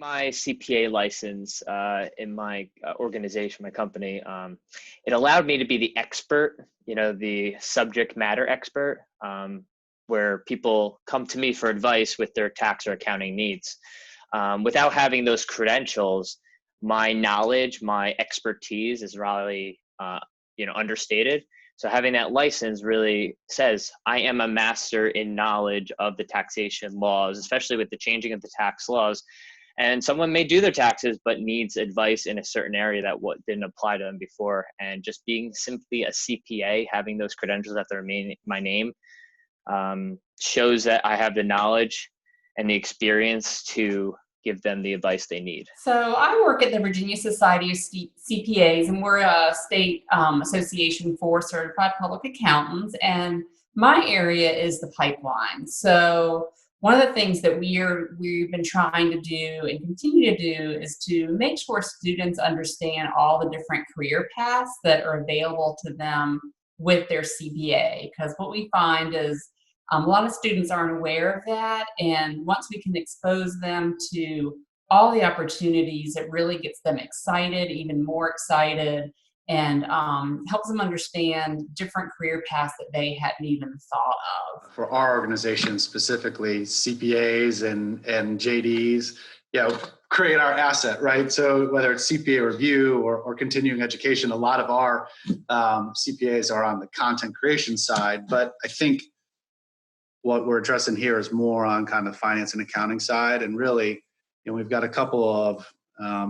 My CPA license in my organization, my company, it allowed me to be the expert, the subject matter expert, where people come to me for advice with their tax or accounting needs. Without having those credentials, my knowledge, my expertise is really, understated. So having that license really says I am a master in knowledge of the taxation laws, especially with the changing of the tax laws. And someone may do their taxes, but needs advice in a certain area that didn't apply to them before. And just being simply a CPA, having those credentials at my name, shows that I have the knowledge and the experience to give them the advice they need. So I work at the Virginia Society of CPAs, and we're a state association for certified public accountants. And my area is the pipeline. So one of the things that we've been trying to do and continue to do is to make sure students understand all the different career paths that are available to them with their CPA. Because what we find is a lot of students aren't aware of that. And once we can expose them to all the opportunities, it really gets them excited, even more excited, and helps them understand different career paths that they hadn't even thought of. For our organization specifically, CPAs and JDs, create our asset, right? So whether it's CPA review or continuing education, a lot of our CPAs are on the content creation side. But I think what we're addressing here is more on kind of finance and accounting side. And really, we've got a couple of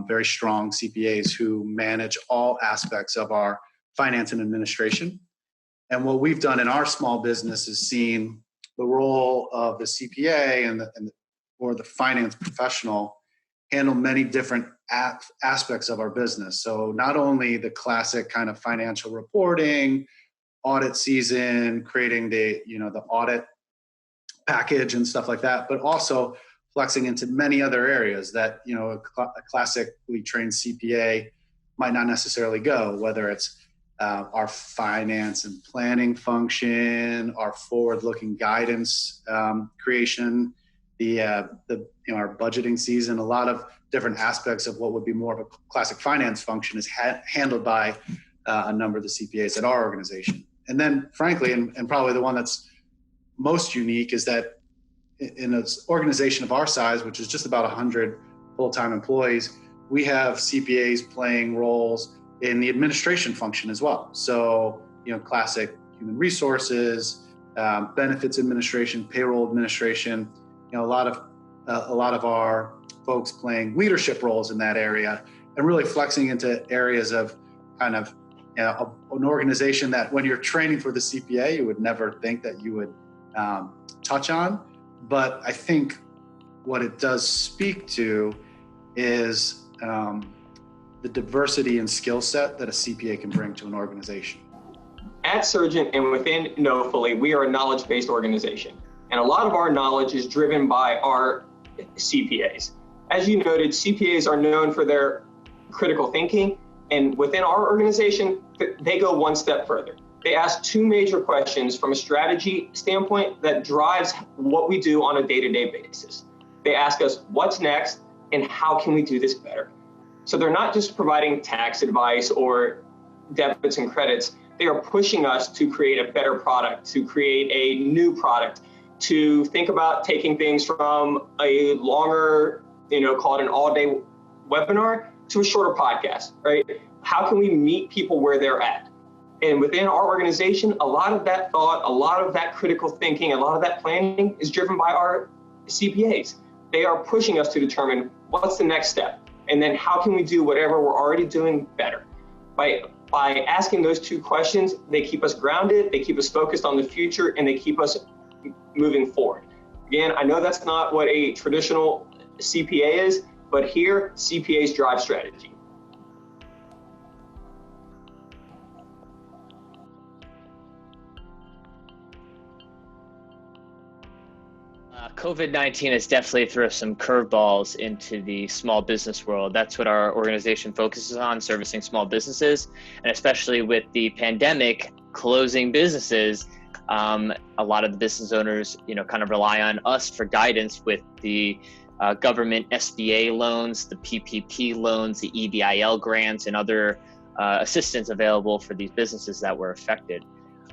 very strong CPAs who manage all aspects of our finance and administration. And what we've done in our small business is seen the role of the CPA or the finance professional handle many different aspects of our business. So not only the classic kind of financial reporting, audit season, creating the audit package and stuff like that, but also flexing into many other areas that, a classically trained CPA might not necessarily go, whether it's our finance and planning function, our forward-looking guidance creation, our budgeting season. A lot of different aspects of what would be more of a classic finance function is handled by a number of the CPAs at our organization. And then, frankly, and probably the one that's most unique is that in an organization of our size, which is just about 100 full-time employees, we have CPAs playing roles in the administration function as well. So, classic human resources, benefits administration, payroll administration, a lot of our folks playing leadership roles in that area and really flexing into areas of kind of an organization that when you're training for the CPA, you would never think that you would touch on. But I think what it does speak to is the diversity and skill set that a CPA can bring to an organization. At Surgent and within Knowfully, we are a knowledge-based organization. And a lot of our knowledge is driven by our CPAs. As you noted, CPAs are known for their critical thinking. And within our organization, they go one step further. They ask two major questions from a strategy standpoint that drives what we do on a day-to-day basis. They ask us what's next and how can we do this better? So they're not just providing tax advice or debits and credits. They are pushing us to create a better product, to create a new product, to think about taking things from a longer, call it an all-day webinar to a shorter podcast, right? How can we meet people where they're at? And within our organization, a lot of that thought, a lot of that critical thinking, a lot of that planning is driven by our CPAs. They are pushing us to determine what's the next step, and then how can we do whatever we're already doing better. By asking those two questions, they keep us grounded, they keep us focused on the future, and they keep us moving forward. Again, I know that's not what a traditional CPA is, but here, CPAs drive strategy. COVID-19 has definitely thrown some curveballs into the small business world. That's what our organization focuses on, servicing small businesses. And especially with the pandemic closing businesses, a lot of the business owners, kind of rely on us for guidance with the government SBA loans, the PPP loans, the EBIL grants, and other assistance available for these businesses that were affected.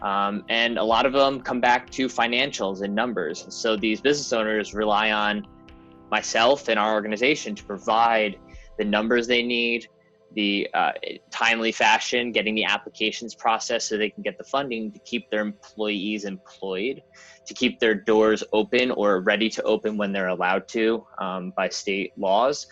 And a lot of them come back to financials and numbers. So these business owners rely on myself and our organization to provide the numbers they need, the timely fashion, getting the applications processed so they can get the funding to keep their employees employed, to keep their doors open or ready to open when they're allowed to by state laws.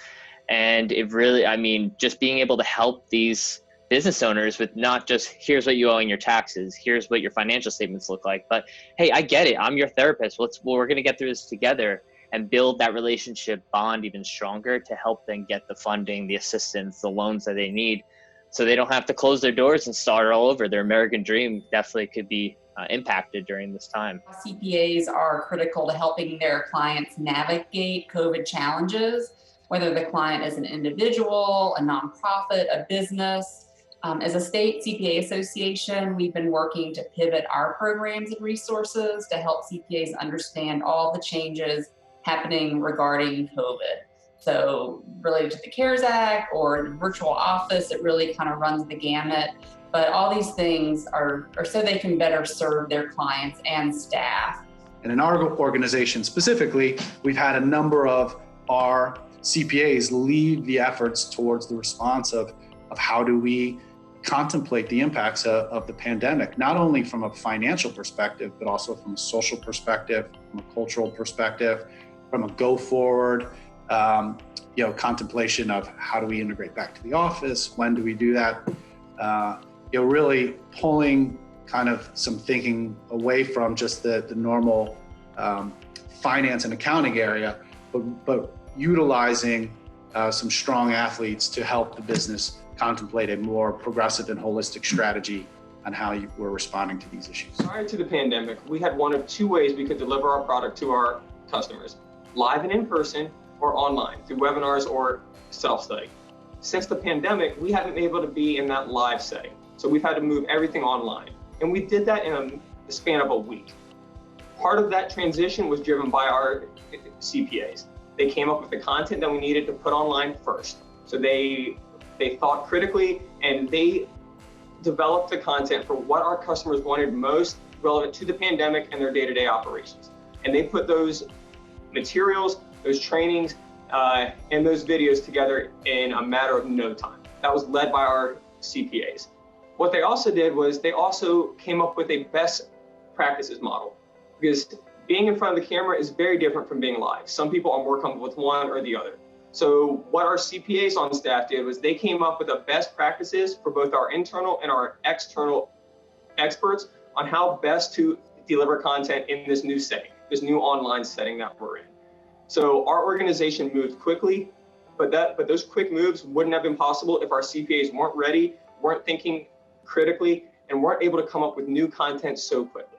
And it really, I mean, just being able to help these business owners with not just here's what you owe in your taxes, here's what your financial statements look like, but hey, I get it, I'm your therapist. We're going to get through this together, and build that relationship bond even stronger to help them get the funding, the assistance, the loans that they need, so they don't have to close their doors and start all over. Their American dream definitely could be impacted during this time. CPAs are critical to helping their clients navigate COVID challenges, whether the client is an individual, a nonprofit, a business. As a state CPA association, we've been working to pivot our programs and resources to help CPAs understand all the changes happening regarding COVID. So related to the CARES Act or the virtual office, it really kind of runs the gamut. But all these things are so they can better serve their clients and staff. And in our organization specifically, we've had a number of our CPAs lead the efforts towards the response of how do we contemplate the impacts of the pandemic, not only from a financial perspective, but also from a social perspective, from a cultural perspective, from a go forward, contemplation of how do we integrate back to the office, when do we do that, really pulling kind of some thinking away from just the normal finance and accounting area, but utilizing some strong athletes to help the business contemplate a more progressive and holistic strategy on how we're responding to these issues. Prior to the pandemic, we had one of two ways we could deliver our product to our customers: live and in person, or online through webinars or self-study. Since the pandemic, we haven't been able to be in that live setting. So we've had to move everything online. And we did that in the span of a week. Part of that transition was driven by our CPAs. They came up with the content that we needed to put online first. So they thought critically, and they developed the content for what our customers wanted most relevant to the pandemic and their day-to-day operations. And they put those materials, those trainings, and those videos together in a matter of no time. That was led by our CPAs. What they also did was they also came up with a best practices model, because being in front of the camera is very different from being live. Some people are more comfortable with one or the other. So what our CPAs on staff did was they came up with a best practices for both our internal and our external experts on how best to deliver content in this new setting, this new online setting that we're in. So our organization moved quickly, but those quick moves wouldn't have been possible if our CPAs weren't ready, weren't thinking critically, and weren't able to come up with new content so quickly.